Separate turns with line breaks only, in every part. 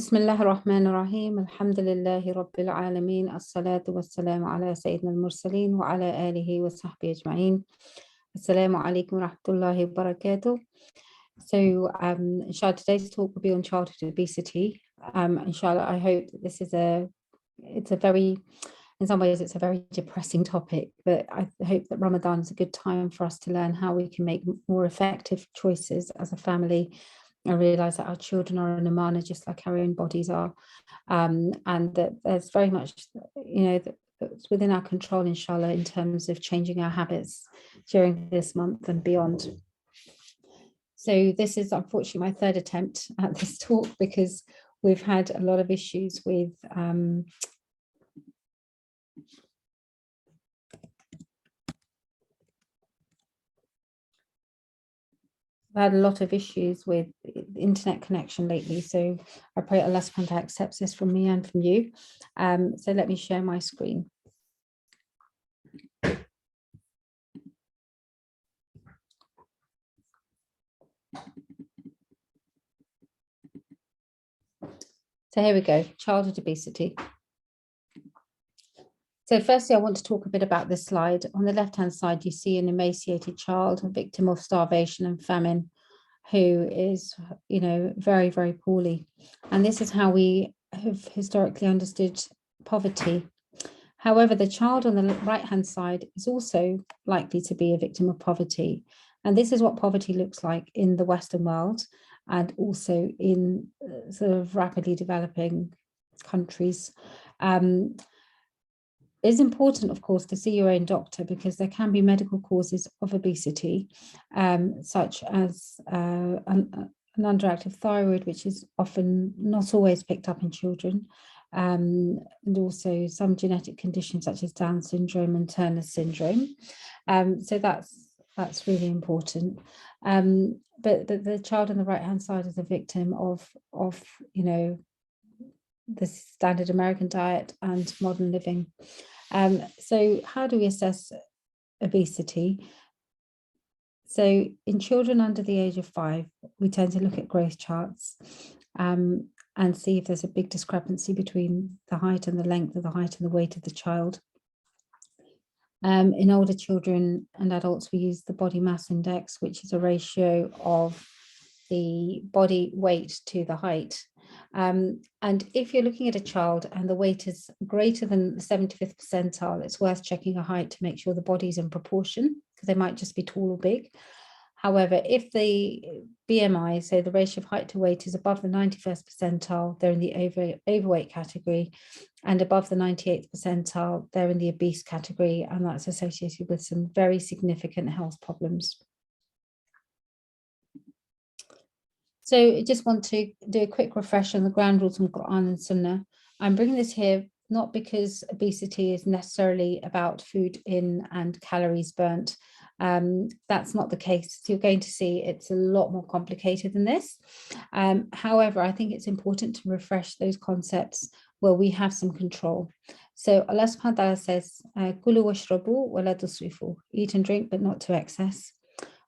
بسم الله الرحمن الرحيم الحمد لله رب العالمين الصلاة والسلام على سيدنا المرسلين وعلى آله وصحبه أجمعين. Assalamu alaikum wa rahmatullahi wa barakatuh. So inshallah, today's talk will be on childhood obesity. Inshallah, I hope that this is it's a very, in some ways it's a very depressing topic, but I hope that Ramadan is a good time for us to learn how we can make more effective choices as a family. I realize that our children are an amana just like our own bodies are, and that there's very much, that it's within our control, inshallah, in terms of changing our habits during this month and beyond. So this is unfortunately my third attempt at this talk because we've had a lot of issues with I've had a lot of issues with internet connection lately, so I pray Allah subhanahu wa ta'ala accepts this from me and from you. So let me share my screen. So here we go, childhood obesity. So firstly, I want to talk a bit about this slide. On the left-hand side, you see an emaciated child, a victim of starvation and famine, who is, very, very poorly. And this is how we have historically understood poverty. However, the child on the right-hand side is also likely to be a victim of poverty. And this is what poverty looks like in the Western world and also in sort of rapidly developing countries. It's important, of course, to see your own doctor because there can be medical causes of obesity, such as an underactive thyroid, which is often not always picked up in children, and also some genetic conditions such as Down syndrome and Turner syndrome. So that's really important. But the child on the right-hand side is a victim of the standard American diet and modern living. So how do we assess obesity? So in children under the age of 5, we tend to look at growth charts and see if there's a big discrepancy between the height and the length of the height and the weight of the child. In older children and adults, we use the body mass index, which is a ratio of the body weight to the height. And if you're looking at a child and the weight is greater than the 75th percentile, it's worth checking a height to make sure the body's in proportion, because they might just be tall or big. However, if the BMI, so the ratio of height to weight, is above the 91st percentile, they're in the overweight category, and above the 98th percentile, they're in the obese category, and that's associated with some very significant health problems. So I just want to do a quick refresh on the ground rules from Qur'an and Sunnah. I'm bringing this here not because obesity is necessarily about food in and calories burnt. That's not the case. So you're going to see it's a lot more complicated than this. However, I think it's important to refresh those concepts where we have some control. So Allah subhanahu wa ta'ala says, "Kulu washrabu wa la tusrifu," eat and drink, but not to excess.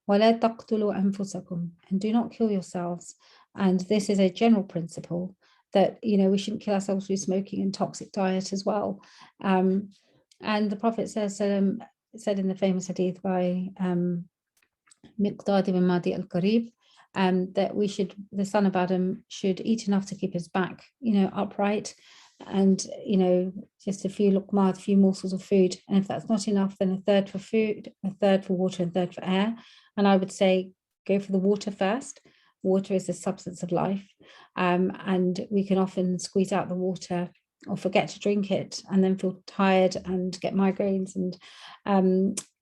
وَلَا تَقْتُلُوا أَنفُسَكُمْ, and do not kill yourselves. And this is a general principle that, we shouldn't kill ourselves through smoking and toxic diet as well. And the Prophet said in the famous hadith by Miqdad ibn Madi al-Qarib, that the son of Adam should eat enough to keep his back, upright, and just a few morsels of food. And if that's not enough, then a third for food, a third for water, and a third for air. And I would say go for the water first. Water is the substance of life, and we can often squeeze out the water or forget to drink it and then feel tired and get migraines and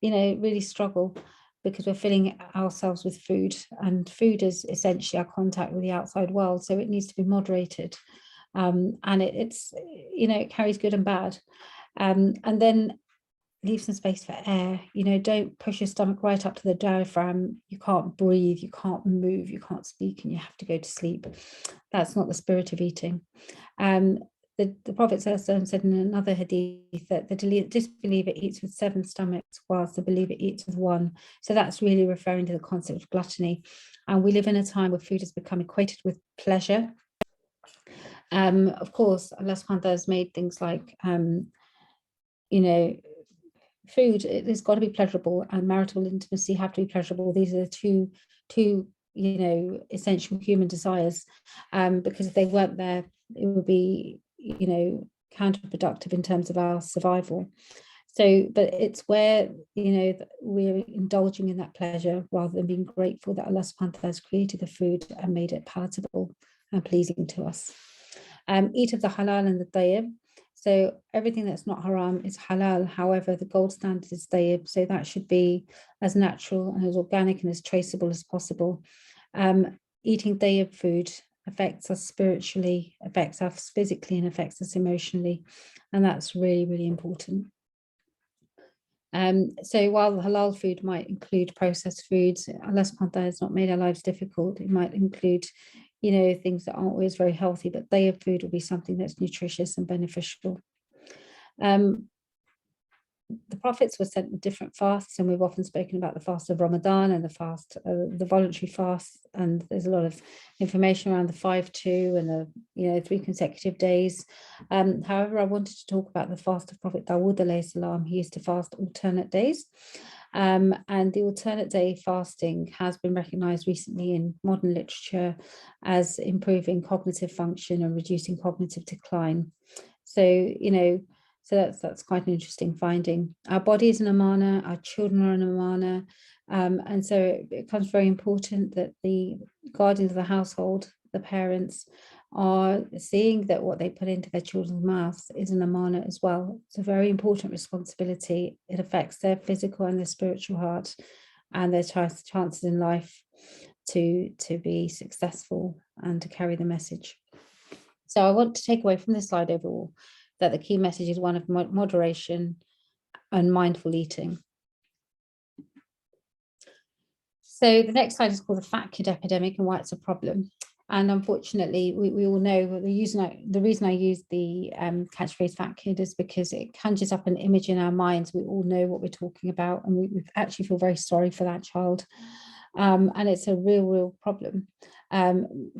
really struggle because we're filling ourselves with food, and food is essentially our contact with the outside world, so it needs to be moderated. And it carries good and bad, and then leave some space for air. Don't push your stomach right up to the diaphragm. You can't breathe, you can't move, you can't speak, and you have to go to sleep. That's not the spirit of eating. The Prophet said in another hadith that the disbeliever eats with 7 stomachs whilst the believer eats with 1. So that's really referring to the concept of gluttony. And we live in a time where food has become equated with pleasure. Of course, Allah subhanahu wa ta'ala has made things like, food, it's got to be pleasurable, and marital intimacy have to be pleasurable. These are the two essential human desires, because if they weren't there, it would be counterproductive in terms of our survival. So, but it's where we're indulging in that pleasure rather than being grateful that Allah subhanahu wa ta'ala has created the food and made it palatable and pleasing to us. Eat of the halal and the tayyib. So everything that's not haram is halal. However, the gold standard is tayyib. So that should be as natural and as organic and as traceable as possible. Eating tayyib food affects us spiritually, affects us physically, and affects us emotionally. And that's really, really important. So while the halal food might include processed foods, Allah subhanahu wa ta'ala has not made our lives difficult. It might include, things that aren't always very healthy, but tayyib food will be something that's nutritious and beneficial. The prophets were sent with different fasts, and we've often spoken about the fast of Ramadan and the voluntary fast, and there's a lot of information around the 5-2 and the 3 consecutive days. However, I wanted to talk about the fast of Prophet Dawood alayhi salam. He used to fast alternate days, and the alternate day fasting has been recognized recently in modern literature as improving cognitive function and reducing cognitive decline. So that's quite an interesting finding. Our body is an amana, our children are an amana, and so it becomes very important that the guardians of the household, the parents, are seeing that what they put into their children's mouths is an amana as well. It's a very important responsibility. It affects their physical and their spiritual heart and their chances in life to be successful and to carry the message. So I want to take away from this slide overall that the key message is one of moderation and mindful eating. So the next slide is called the fat kid epidemic and why it's a problem. And unfortunately, we all know the reason I use the catchphrase fat kid is because it conjures up an image in our minds. We all know what we're talking about, and we actually feel very sorry for that child. And it's a real problem,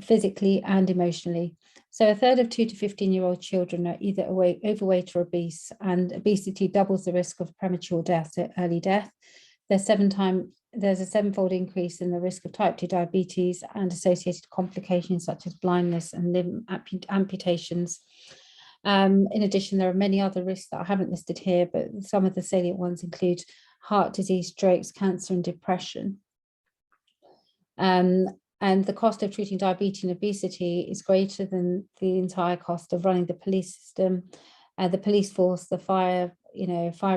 physically and emotionally. So a third of 2 to 15-year-old children are either overweight or obese, and obesity doubles the risk of premature death, so early death. There's a 7-fold increase in the risk of type 2 diabetes and associated complications such as blindness and limb amputations. In addition, there are many other risks that I haven't listed here, but some of the salient ones include heart disease, strokes, cancer, and depression. And the cost of treating diabetes and obesity is greater than the entire cost of running the police system, the police force, the fire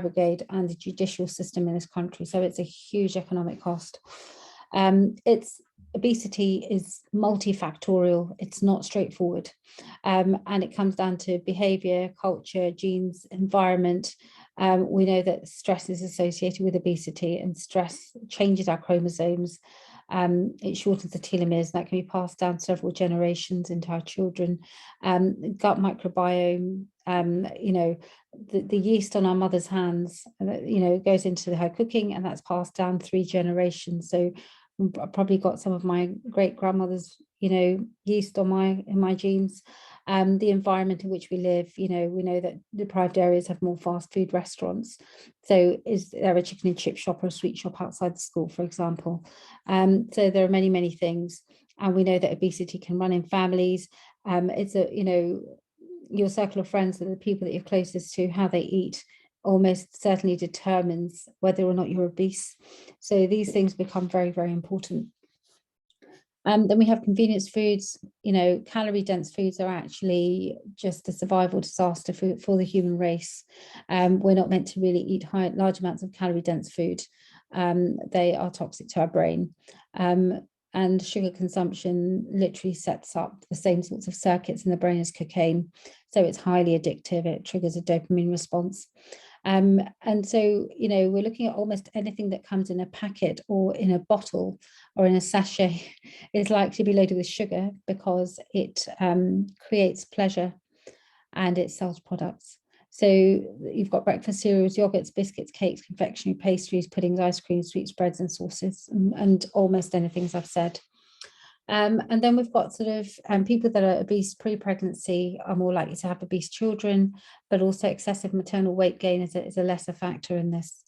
brigade, and the judicial system in this country. So it's a huge economic cost. Obesity is multifactorial. It's not straightforward. And it comes down to behavior, culture, genes, environment. We know that stress is associated with obesity, and stress changes our chromosomes. It shortens the telomeres, and that can be passed down several generations into our children. Gut microbiome, the yeast on our mother's hands, goes into her cooking, and that's passed down 3 generations. So I probably got some of my great grandmother's, yeast in my genes. The environment in which we live, we know that deprived areas have more fast food restaurants. So is there a chicken and chip shop or a sweet shop outside the school, for example? So there are many, many things. And we know that obesity can run in families. It's your circle of friends are the people that you're closest to. How they eat almost certainly determines whether or not you're obese. So these things become very, very important. Then we have convenience foods. Calorie dense foods are actually just a survival disaster for the human race. We're not meant to really eat large amounts of calorie dense food. They are toxic to our brain. And sugar consumption literally sets up the same sorts of circuits in the brain as cocaine. So it's highly addictive. It triggers a dopamine response. And so, we're looking at almost anything that comes in a packet or in a bottle or in a sachet is likely to be loaded with sugar because it creates pleasure and it sells products. So you've got breakfast cereals, yogurts, biscuits, cakes, confectionery, pastries, puddings, ice cream, sweets, breads and sauces, and almost anything as I've said. And then we've got sort of people that are obese pre-pregnancy are more likely to have obese children, but also excessive maternal weight gain is a lesser factor in this.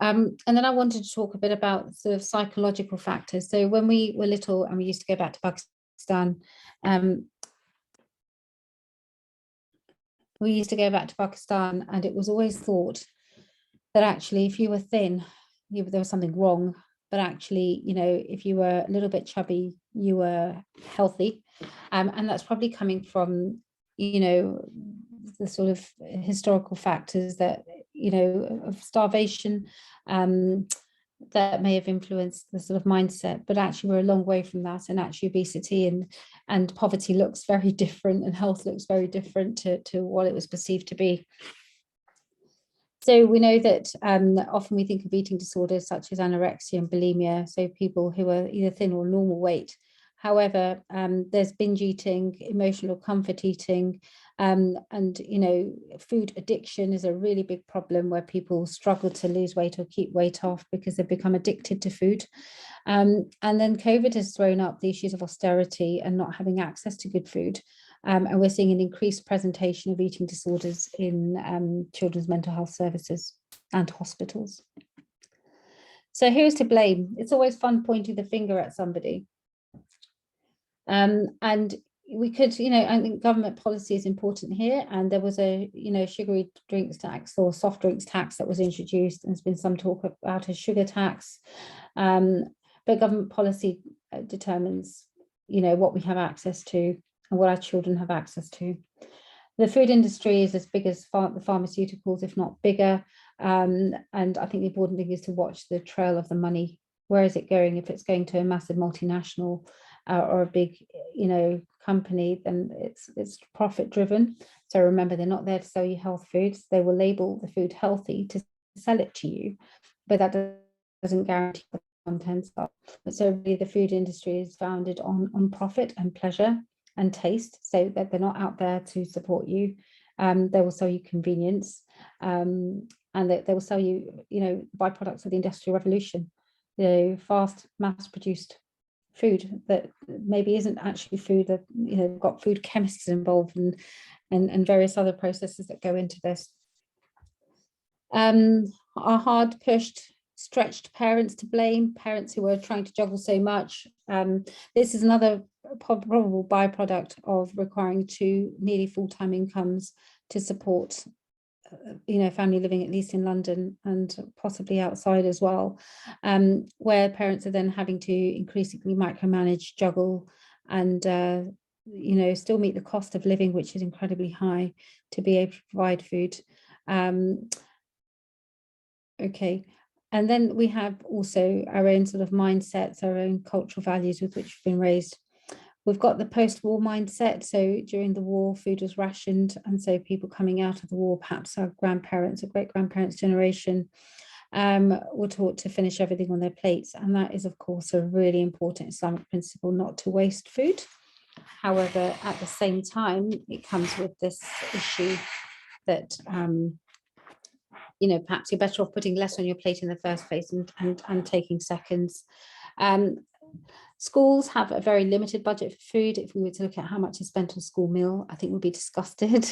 And then I wanted to talk a bit about sort of psychological factors. So when we were little and we used to go back to Pakistan, and it was always thought that actually if you were thin, there was something wrong. But actually, you know, if you were a little bit chubby, you were healthy. And that's probably coming from, you know, the sort of historical factors that, you know, of starvation, that may have influenced the sort of mindset. But actually we're a long way from that, and actually obesity and poverty looks very different, and health looks very different to what it was perceived to be. So we know that often we think of eating disorders such as anorexia and bulimia, so people who are either thin or normal weight. However, there's binge eating, emotional comfort eating, and, you know, food addiction is a really big problem where people struggle to lose weight or keep weight off because they've become addicted to food. And then COVID has thrown up the issues of austerity and not having access to good food. And we're seeing an increased presentation of eating disorders in children's mental health services and hospitals. So who's to blame? It's always fun pointing the finger at somebody. And we could, you know, I think government policy is important here. And there was a, you know, sugary drinks tax or soft drinks tax that was introduced, and there's been some talk about a sugar tax. But government policy determines, you know, what we have access to and what our children have access to. The food industry is as big as the pharmaceuticals, if not bigger. And I think the important thing is to watch the trail of the money. Where is it going? If it's going to a massive multinational or a big, you know, company, then it's profit driven. So remember, they're not there to sell you health foods. They will label the food healthy to sell it to you, but that doesn't guarantee the contents of. So really the food industry is founded on profit and pleasure and taste, so that they're not out there to support you. They will sell you convenience, and they will sell you, you know, byproducts of the Industrial Revolution, you know, fast mass-produced food that maybe isn't actually food, that, you know, got food chemists involved and various other processes that go into this. Are hard pushed, stretched parents to blame, parents who are trying to juggle so much. This is another probable byproduct of requiring two nearly full-time incomes to support, you know, family living, at least in London and possibly outside as well, where parents are then having to increasingly micromanage, juggle, and you know, still meet the cost of living, which is incredibly high, to be able to provide food. Okay. And then we have also our own sort of mindsets, our own cultural values with which we've been raised. We've got the post-war mindset. So during the war, food was rationed. And so people coming out of the war, perhaps our grandparents or great-grandparents' generation, were taught to finish everything on their plates. And that is, of course, a really important Islamic principle, not to waste food. However, at the same time, it comes with this issue that, you know, perhaps you're better off putting less on your plate in the first place and taking seconds. Schools have a very limited budget for food. If we were to look at how much is spent on school meal, I think we'd be disgusted.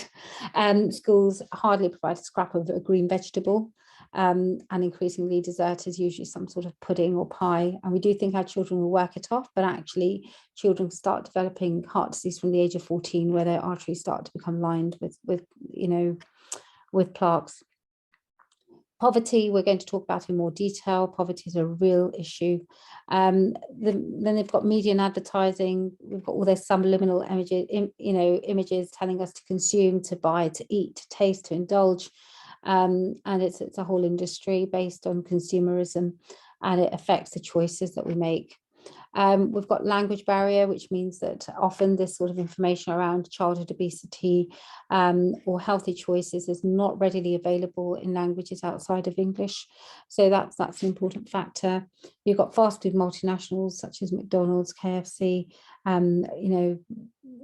Schools hardly provide a scrap of a green vegetable, and increasingly dessert is usually some sort of pudding or pie. And we do think our children will work it off, but actually children start developing heart disease from the age of 14, where their arteries start to become lined with you know, with plaques. Poverty, we're going to talk about in more detail. Poverty is a real issue. Then they've got media and advertising. We've got all those subliminal images, you know, images telling us to consume, to buy, to eat, to taste, to indulge. And it's a whole industry based on consumerism, and it affects the choices that we make. We've got language barrier, which means that often this sort of information around childhood obesity or healthy choices is not readily available in languages outside of English. So that's an important factor. You've got fast food multinationals such as McDonald's, KFC, you know,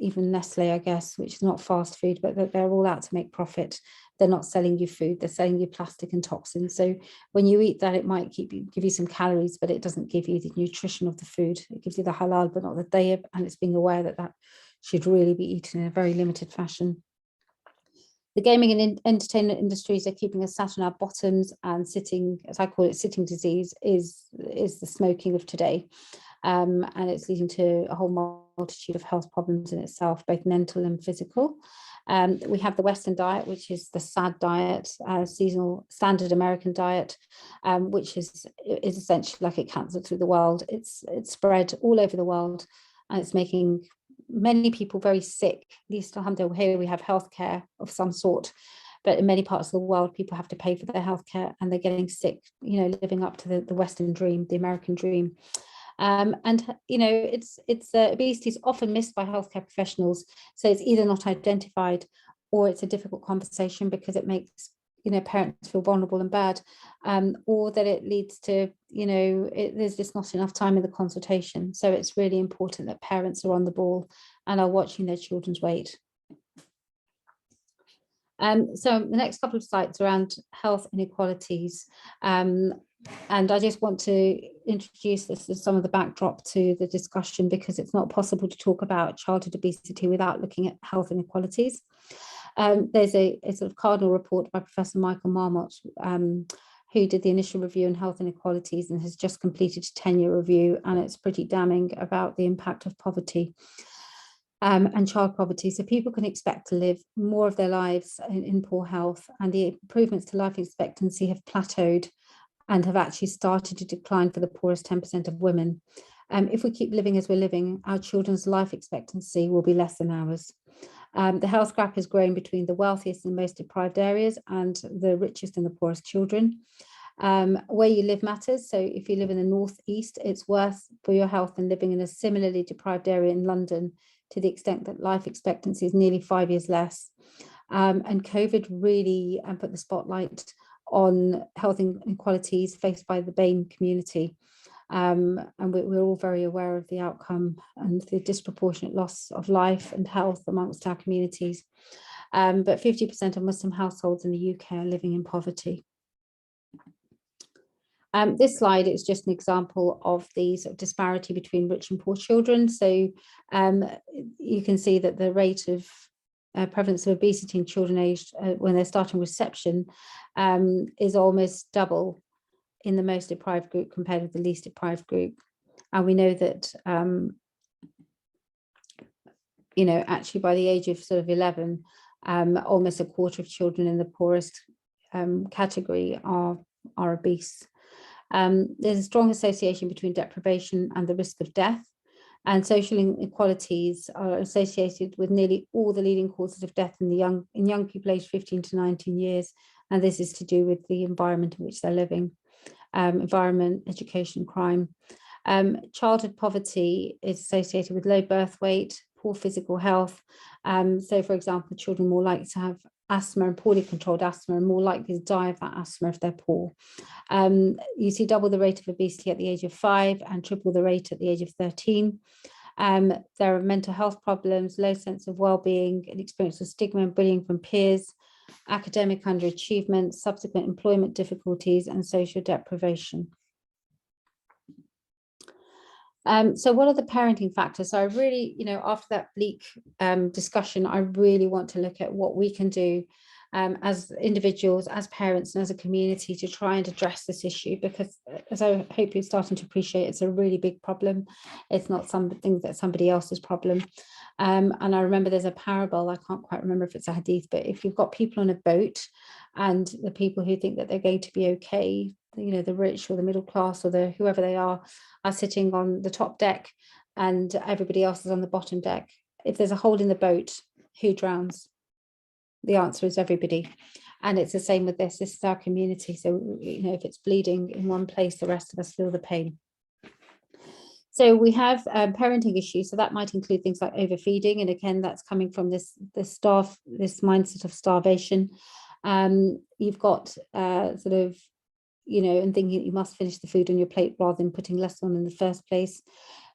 even Nestle, I guess, which is not fast food, but they're all out to make profit. They're not selling you food, they're selling you plastic and toxins. So when you eat that, it might give you some calories, but it doesn't give you the nutrition of the food. It gives you the halal, but not the tayyib, and it's being aware that that should really be eaten in a very limited fashion. The gaming and entertainment industries are keeping us sat on our bottoms, and sitting, as I call it, sitting disease is the smoking of today. And it's leading to a whole multitude of health problems in itself, both mental and physical. We have the Western diet, which is the SAD diet, seasonal standard American diet, which is essentially like a cancer through the world. It's spread all over the world, and it's making many people very sick. At least alhamdulillah, here we have healthcare of some sort, but in many parts of the world, people have to pay for their healthcare, and they're getting sick, you know, living up to the Western dream, the American dream. And you know, it's obesity is often missed by healthcare professionals. So it's either not identified, or it's a difficult conversation because it makes, you know, parents feel vulnerable and bad, or that it leads to, you know, there's just not enough time in the consultation. So it's really important that parents are on the ball and are watching their children's weight. So the next couple of slides around health inequalities. And I just want to introduce this as some of the backdrop to the discussion, because it's not possible to talk about childhood obesity without looking at health inequalities. There's a sort of cardinal report by Professor Michael Marmot, who did the initial review on health inequalities and has just completed a 10-year review, and it's pretty damning about the impact of poverty and child poverty. So people can expect to live more of their lives in poor health, and the improvements to life expectancy have plateaued and have actually started to decline for the poorest 10% of women. If we keep living as we're living, our children's life expectancy will be less than ours. The health gap has grown between the wealthiest and most deprived areas and the richest and the poorest children. Where you live matters. So if you live in the northeast, it's worse for your health than living in a similarly deprived area in London, to the extent that life expectancy is nearly 5 years less. And COVID really put the spotlight on health inequalities faced by the BAME community. And we're all very aware of the outcome and the disproportionate loss of life and health amongst our communities. But 50% of Muslim households in the UK are living in poverty. This slide is just an example of the sort of disparity between rich and poor children. So you can see that the rate of prevalence of obesity in children aged when they're starting reception is almost double in the most deprived group compared with the least deprived group. And we know that, you know, actually by the age of sort of 11, almost a quarter of children in the poorest category are obese. There's a strong association between deprivation and the risk of death. And social inequalities are associated with nearly all the leading causes of death in young people aged 15 to 19 years. And this is to do with the environment in which they're living. Environment, education, crime. Childhood poverty is associated with low birth weight, poor physical health. So for example, children are more likely to have asthma and poorly controlled asthma, and more likely to die of that asthma if they're poor. You see double the rate of obesity at the age of 5 and triple the rate at the age of 13. There are mental health problems, low sense of well-being, an experience of stigma and bullying from peers, academic underachievement, subsequent employment difficulties, and social deprivation. So what are the parenting factors? So I really, you know, after that bleak discussion, I really want to look at what we can do as individuals, as parents, and as a community to try and address this issue, because as I hope you're starting to appreciate, it's a really big problem. It's not something that's somebody else's problem. And I remember there's a parable, I can't quite remember if it's a hadith, but if you've got people on a boat and the people who think that they're going to be okay, you know, the rich or the middle class or the whoever they are sitting on the top deck and everybody else is on the bottom deck. If there's a hole in the boat, who drowns? The answer is everybody. And it's the same with this. This is our community. So, you know, if it's bleeding in one place, the rest of us feel the pain. So we have parenting issues. So that might include things like overfeeding. And again, that's coming from this mindset of starvation. You've got sort of, you know, and thinking you must finish the food on your plate rather than putting less on in the first place.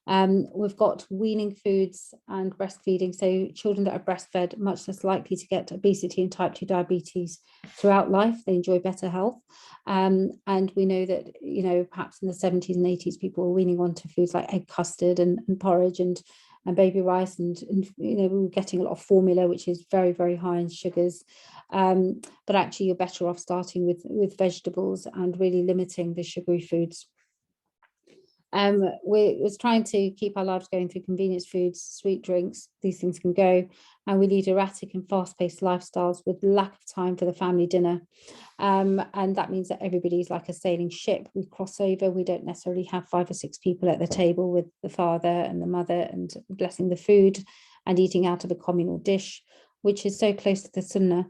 We've got weaning foods and breastfeeding. So children that are breastfed are much less likely to get obesity and type 2 diabetes throughout life. They enjoy better health. And we know that, perhaps in the 70s and 80s, people were weaning onto foods like egg custard and porridge and baby rice. And we were getting a lot of formula, which is very, very high in sugars. But actually, you're better off starting with vegetables and really limiting the sugary foods. We're trying to keep our lives going through convenience foods, sweet drinks. These things can go, and we lead erratic and fast-paced lifestyles with lack of time for the family dinner. And that means that everybody's like a sailing ship. We cross over. We don't necessarily have 5 or 6 people at the table with the father and the mother and blessing the food and eating out of a communal dish, which is so close to the Sunnah.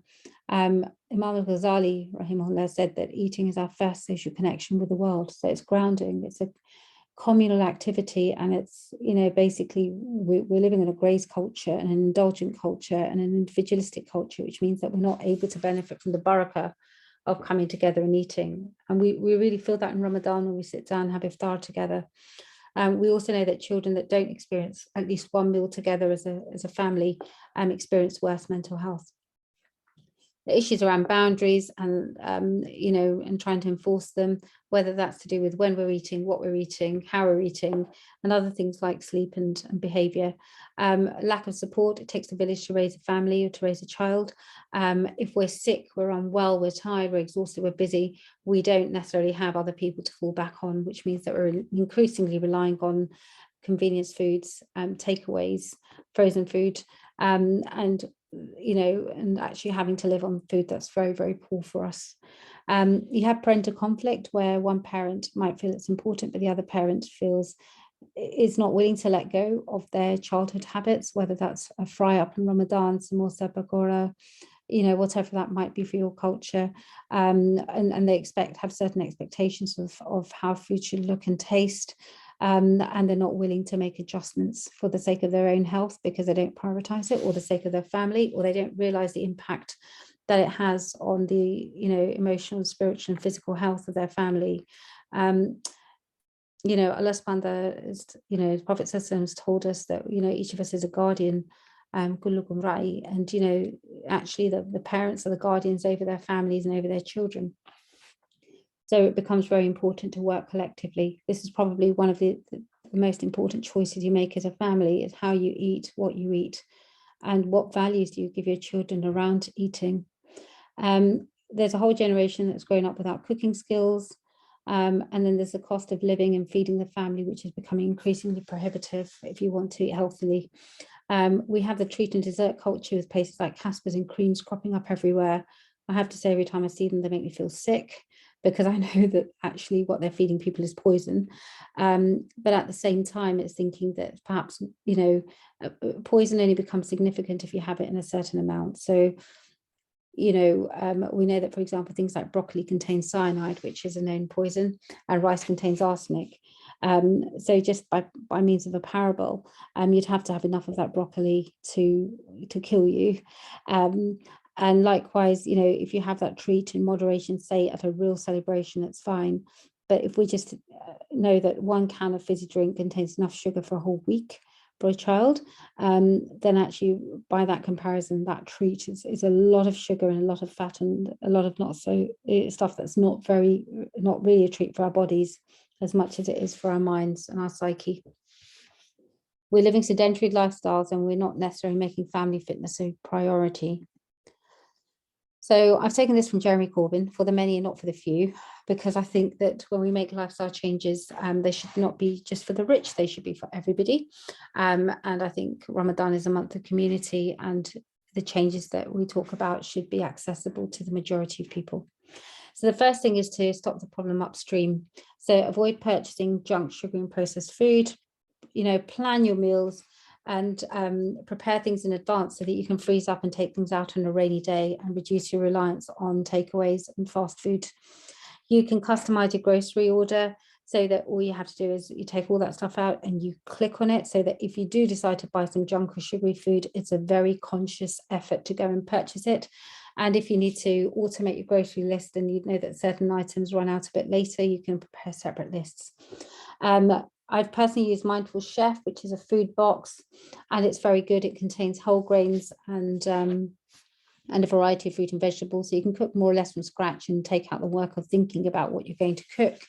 Imam al-Ghazali, rahimahullah, said that eating is our first social connection with the world. So it's grounding. It's a communal activity, and it's basically we're living in a graze culture and an indulgent culture and an individualistic culture, which means that we're not able to benefit from the barakah of coming together and eating. And we really feel that in Ramadan when we sit down and have iftar together. We also know that children that don't experience at least one meal together as a family experience worse mental health. The issues around boundaries and and trying to enforce them, whether that's to do with when we're eating, what we're eating, how we're eating, and other things like sleep and behavior. Lack of support. It takes a village to raise a family or to raise a child. If we're sick, we're unwell, we're tired, we're exhausted, we're busy, we don't necessarily have other people to fall back on, which means that we're increasingly relying on convenience foods, takeaways, frozen food, and actually having to live on food that's very, very poor for us. You have parental conflict where one parent might feel it's important, but the other parent is not willing to let go of their childhood habits, whether that's a fry up in Ramadan, samosa, pakora, whatever that might be for your culture. And they have certain expectations of how food should look and taste. And they're not willing to make adjustments for the sake of their own health because they don't prioritize it, or the sake of their family, or they don't realize the impact that it has on the emotional, spiritual and physical health of their family. Allah subhanahu is, the Prophet has told us that each of us is a guardian, kullukum ra'i, and actually the parents are the guardians over their families and over their children. So it becomes very important to work collectively. This is probably one of the most important choices you make as a family, is how you eat, what you eat, and what values do you give your children around eating. There's a whole generation that's grown up without cooking skills. And then there's the cost of living and feeding the family, which is becoming increasingly prohibitive if you want to eat healthily. We have the treat and dessert culture with places like Casper's and creams cropping up everywhere. I have to say, every time I see them, they make me feel sick, because I know that actually what they're feeding people is poison. But at the same time, it's thinking that perhaps, poison only becomes significant if you have it in a certain amount. So, we know that, for example, things like broccoli contain cyanide, which is a known poison, and rice contains arsenic. So just by means of a parable, you'd have to have enough of that broccoli to kill you. And likewise, if you have that treat in moderation, say at a real celebration, that's fine. But if we just know that 1 can of fizzy drink contains enough sugar for a whole week for a child, then actually by that comparison, that treat is a lot of sugar and a lot of fat and a lot of stuff that's not really a treat for our bodies as much as it is for our minds and our psyche. We're living sedentary lifestyles, and we're not necessarily making family fitness a priority. So I've taken this from Jeremy Corbyn, for the many and not for the few, because I think that when we make lifestyle changes, they should not be just for the rich, they should be for everybody. And I think Ramadan is a month of community, and the changes that we talk about should be accessible to the majority of people. So the first thing is to stop the problem upstream. So avoid purchasing junk, sugar and processed food, plan your meals, and prepare things in advance so that you can freeze up and take things out on a rainy day and reduce your reliance on takeaways and fast food. You can customize your grocery order so that all you have to do is you take all that stuff out and you click on it, so that if you do decide to buy some junk or sugary food, it's a very conscious effort to go and purchase it. And if you need to automate your grocery list and you know that certain items run out a bit later, you can prepare separate lists. I've personally used Mindful Chef, which is a food box, and it's very good. It contains whole grains and a variety of fruit and vegetables. So you can cook more or less from scratch and take out the work of thinking about what you're going to cook.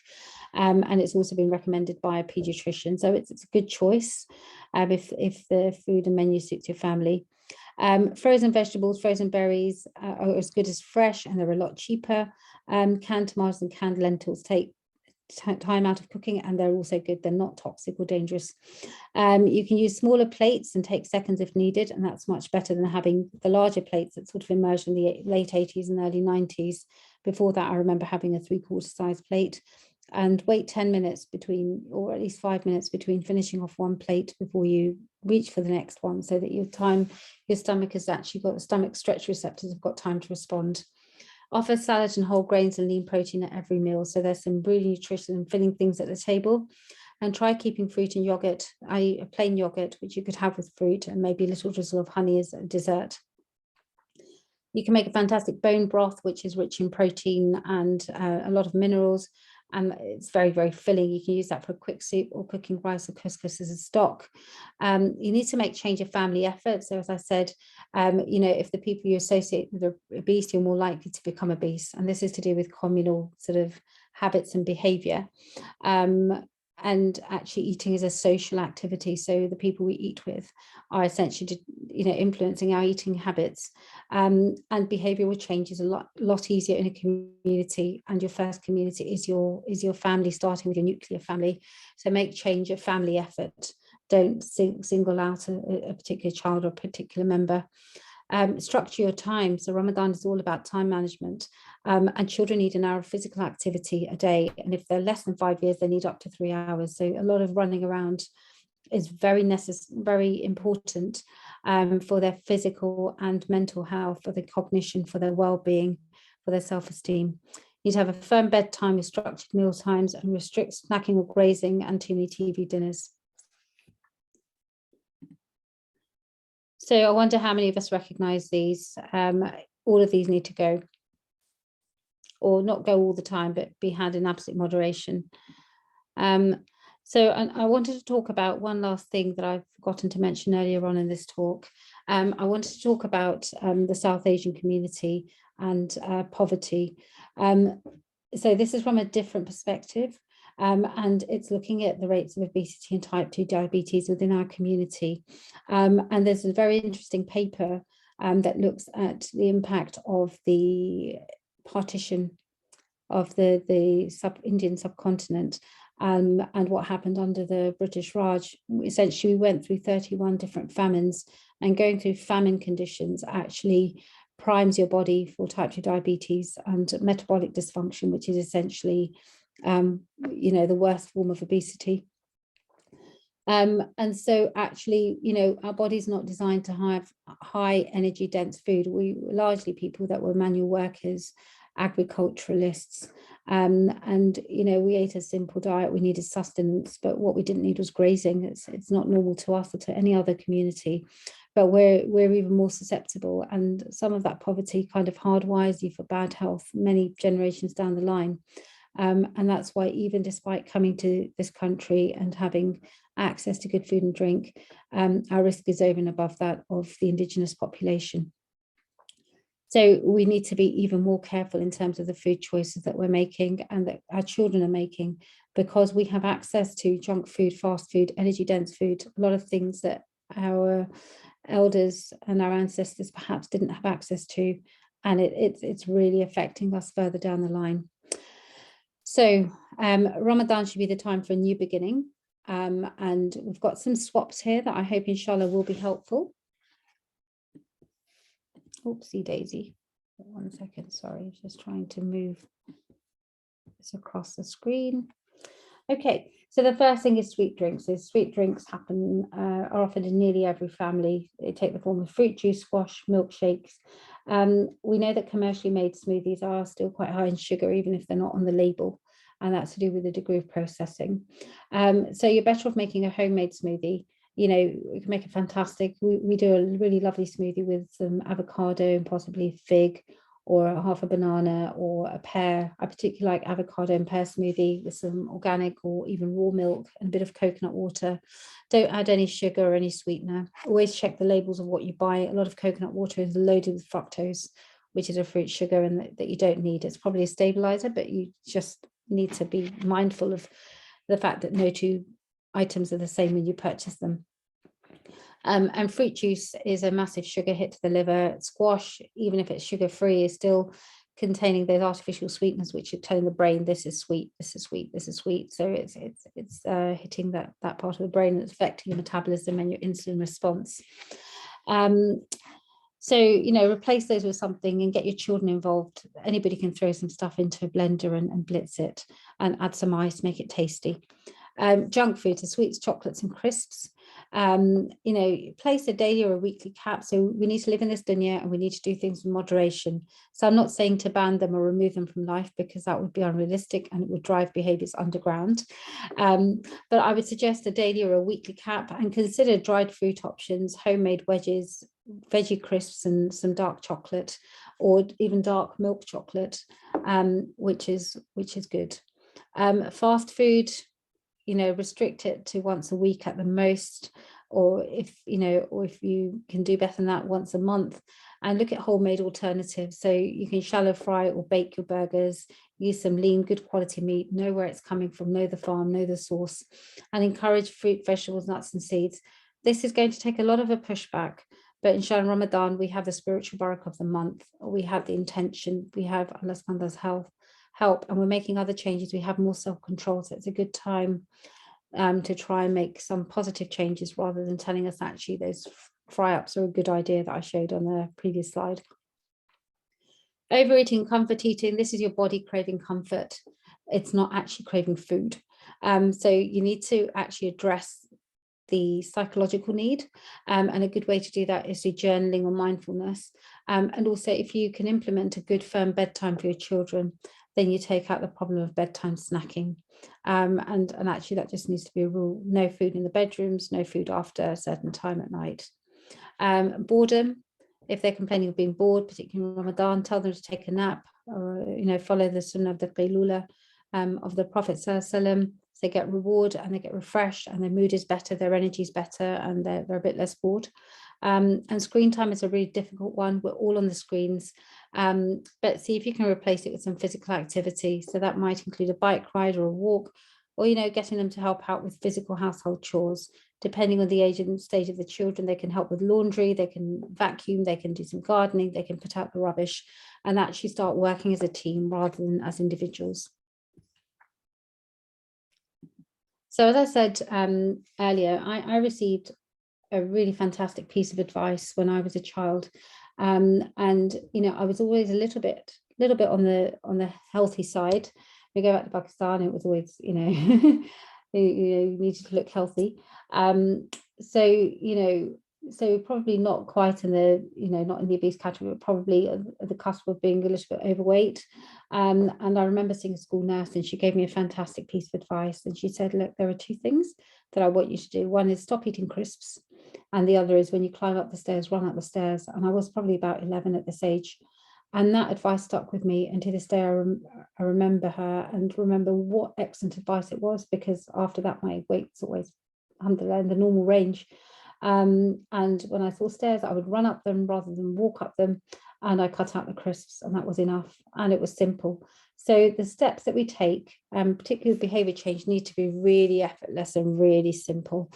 And it's also been recommended by a pediatrician. So it's a good choice if the food and menu suits your family. Frozen vegetables, frozen berries are as good as fresh, and they're a lot cheaper. Canned tomatoes and canned lentils take time out of cooking, and they're also good. They're not toxic or dangerous. You can use smaller plates and take seconds if needed, and that's much better than having the larger plates that sort of emerged in the late 80s and early 90s. Before that, I remember having a 3/4 size plate, and wait 10 minutes between, or at least 5 minutes between finishing off one plate before you reach for the next one, so that your stomach has actually got, the stomach stretch receptors have got time to respond. Offer salad and whole grains and lean protein at every meal. So there's some really nutritious and filling things at the table. And try keeping fruit and yogurt, a plain yogurt, which you could have with fruit, and maybe a little drizzle of honey as a dessert. You can make a fantastic bone broth, which is rich in protein and a lot of minerals. And it's very, very filling. You can use that for a quick soup or cooking rice or couscous as a stock. You need to make change a family effort. So as I said, if the people you associate with obesity are more likely to become obese, and this is to do with communal sort of habits and behavior. And actually eating is a social activity. So the people we eat with are essentially, influencing our eating habits. And behavioral change is a lot easier in a community, and your first community is your family, starting with your nuclear family. So make change a family effort. Don't single out a particular child or a particular member. Structure your time. So Ramadan is all about time management, and children need an hour of physical activity a day, and if they're less than 5 years, they need up to 3 hours. So a lot of running around is very necessary, very important for their physical and mental health, for their cognition, for their well-being, for their self-esteem. You need to have a firm bedtime with structured meal times, and restrict snacking or grazing and too many TV dinners. So I wonder how many of us recognize these. All of these need to go, or not go all the time, but be had in absolute moderation. So I wanted to talk about one last thing that I've forgotten to mention earlier on in this talk. I wanted to talk about the South Asian community and poverty. So this is from a different perspective. And it's looking at the rates of obesity and type 2 diabetes within our community. And there's a very interesting paper that looks at the impact of the partition of the Indian subcontinent and what happened under the British Raj. Essentially, we went through 31 different famines, and going through famine conditions actually primes your body for type 2 diabetes and metabolic dysfunction, which is essentially the worst form of obesity. And so actually, our body's not designed to have high energy dense food. We were largely people that were manual workers, agriculturalists, and we ate a simple diet. We needed sustenance, but what we didn't need was grazing. It's not normal to us or to any other community, but we're even more susceptible, and some of that poverty kind of hardwires you for bad health many generations down the line. And that's why, even despite coming to this country and having access to good food and drink, our risk is over and above that of the indigenous population. So we need to be even more careful in terms of the food choices that we're making and that our children are making, because we have access to junk food, fast food, energy dense food, a lot of things that our elders and our ancestors perhaps didn't have access to, and it's really affecting us further down the line. So Ramadan should be the time for a new beginning, and we've got some swaps here that I hope inshallah will be helpful. Oopsie daisy, 1 second, sorry, just trying to move this across the screen. Okay, so the first thing is sweet drinks. So sweet drinks are offered in nearly every family. They take the form of fruit juice, squash, milkshakes. We know that commercially made smoothies are still quite high in sugar, even if they're not on the label, and that's to do with the degree of processing. So you're better off making a homemade smoothie. We can make a fantastic, we do a really lovely smoothie with some avocado and possibly fig, or half a banana or a pear. I particularly like avocado and pear smoothie with some organic or even raw milk and a bit of coconut water. Don't add any sugar or any sweetener. Always check the labels of what you buy. A lot of coconut water is loaded with fructose, which is a fruit sugar, and that you don't need. It's probably a stabilizer, but you just need to be mindful of the fact that no two items are the same when you purchase them. And fruit juice is a massive sugar hit to the liver. Squash, even if it's sugar-free, is still containing those artificial sweeteners, which are telling the brain this is sweet, this is sweet, this is sweet. So it's hitting that part of the brain, and it's affecting your metabolism and your insulin response. So, replace those with something and get your children involved. Anybody can throw some stuff into a blender and blitz it, and add some ice, make it tasty. Junk food, so sweets, chocolates and crisps. Place a daily or a weekly cap. So we need to live in this dunya, and we need to do things in moderation. So I'm not saying to ban them or remove them from life, because that would be unrealistic and it would drive behaviors underground. But I would suggest a daily or a weekly cap, and consider dried fruit options, homemade wedges, veggie crisps and some dark chocolate, or even dark milk chocolate, which is good. Fast food, restrict it to once a week at the most, or if you can do better than that, once a month. And look at homemade alternatives. So you can shallow fry or bake your burgers, use some lean, good quality meat, know where it's coming from, know the farm, know the source, and encourage fruit, vegetables, nuts and seeds. This is going to take a lot of a pushback, but inshallah, in Ramadan, we have the spiritual barakah of the month. We have the intention, we have Allah subhanahu wa ta'ala's help, and we're making other changes. We have more self-control, so it's a good time to try and make some positive changes, rather than telling us actually those fry-ups are a good idea that I showed on the previous slide. Overeating, comfort eating, this is your body craving comfort. It's not actually craving food. So you need to actually address the psychological need, and a good way to do that is through journaling or mindfulness. And also, if you can implement a good firm bedtime for your children, then you take out the problem of bedtime snacking. And actually that just needs to be a rule: no food in the bedrooms, no food after a certain time at night. Boredom, if they're complaining of being bored, particularly in Ramadan, tell them to take a nap, or follow the sunnah of the qaylula of the Prophet ﷺ. They get reward and they get refreshed, and their mood is better, their energy is better, and they're a bit less bored. And screen time is a really difficult one. We're all on the screens, but see if you can replace it with some physical activity. So that might include a bike ride or a walk, or getting them to help out with physical household chores. Depending on the age and stage of the children, they can help with laundry, they can vacuum, they can do some gardening, they can put out the rubbish, and actually start working as a team rather than as individuals. So as I said earlier, I received a really fantastic piece of advice when I was a child, and I was always a little bit on the healthy side. We go back to Pakistan, it was always you needed to look healthy. So probably not quite in the not in the obese category, but probably at the cusp of being a little bit overweight. And I remember seeing a school nurse, and she gave me a fantastic piece of advice, and she said, look, there are two things that I want you to do. One is stop eating crisps, and the other is when you climb up the stairs, run up the stairs. And I was probably about 11 at this age, and that advice stuck with me, and to this day I remember her and remember what excellent advice it was, because after that my weight's always alhamdulillah in the normal range. And when I saw stairs, I would run up them rather than walk up them, and I cut out the crisps, and that was enough, and it was simple. So the steps that we take, particularly behavior change, need to be really effortless and really simple.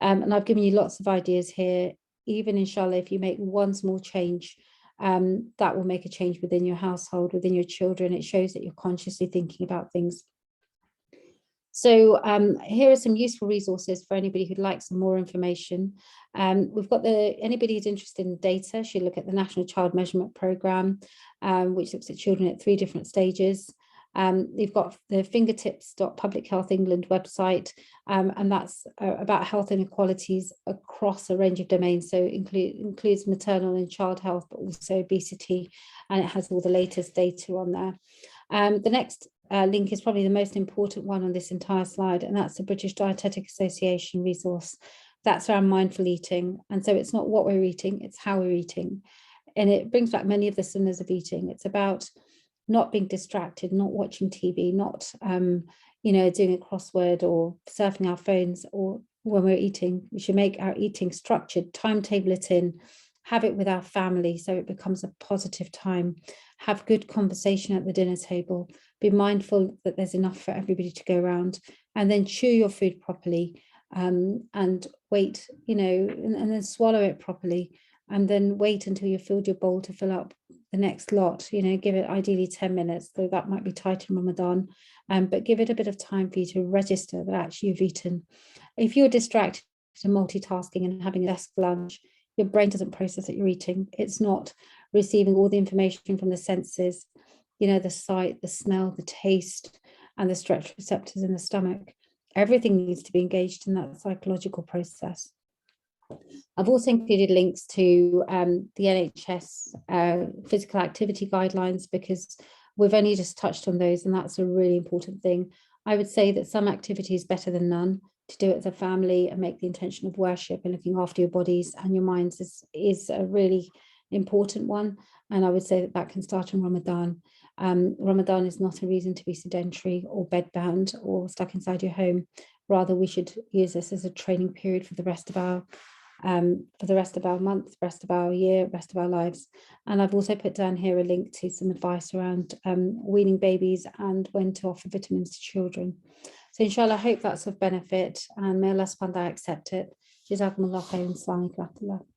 And I've given you lots of ideas here. Even inshallah, if you make one small change, that will make a change within your household, within your children. It shows that you're consciously thinking about things. So here are some useful resources for anybody who'd like some more information. We've got anybody who's interested in data should look at the National Child Measurement Programme, which looks at children at 3 different stages. You've got the fingertips.Public Health England website, and that's about health inequalities across a range of domains. So includes maternal and child health, but also obesity, and it has all the latest data on there. The next link is probably the most important one on this entire slide, and that's the British Dietetic Association resource. That's around mindful eating. And so it's not what we're eating, it's how we're eating. and it brings back many of the sunnahs of eating. It's about not being distracted, not watching TV, not doing a crossword or surfing our phones, or when we're eating. We should make our eating structured, timetable it in, have it with our family so it becomes a positive time, have good conversation at the dinner table, be mindful that there's enough for everybody to go around, and then chew your food properly, and wait, and then swallow it properly, and then wait until you've filled your bowl to fill up the next lot. Give it ideally 10 minutes, though that might be tight in Ramadan, but give it a bit of time for you to register that actually you've eaten. If you're distracted and multitasking and having a desk lunch, your brain doesn't process that you're eating. It's not receiving all the information from the senses, the sight, the smell, the taste, and the stretch receptors in the stomach. Everything needs to be engaged in that psychological process. I've also included links to the NHS physical activity guidelines, because we've only just touched on those, and that's a really important thing. I would say that some activity is better than none. To do it as a family and make the intention of worship and looking after your bodies and your minds is a really important one. And I would say that can start in Ramadan. Ramadan is not a reason to be sedentary or bedbound or stuck inside your home. Rather, we should use this as a training period for the rest of our month, rest of our year, rest of our lives. And I've also put down here a link to some advice around weaning babies and when to offer vitamins to children. So inshallah, I hope that's of benefit, and may Allah subhanahu wa ta'ala accept it. Jazakumullah khairan. Assalamu alaikum.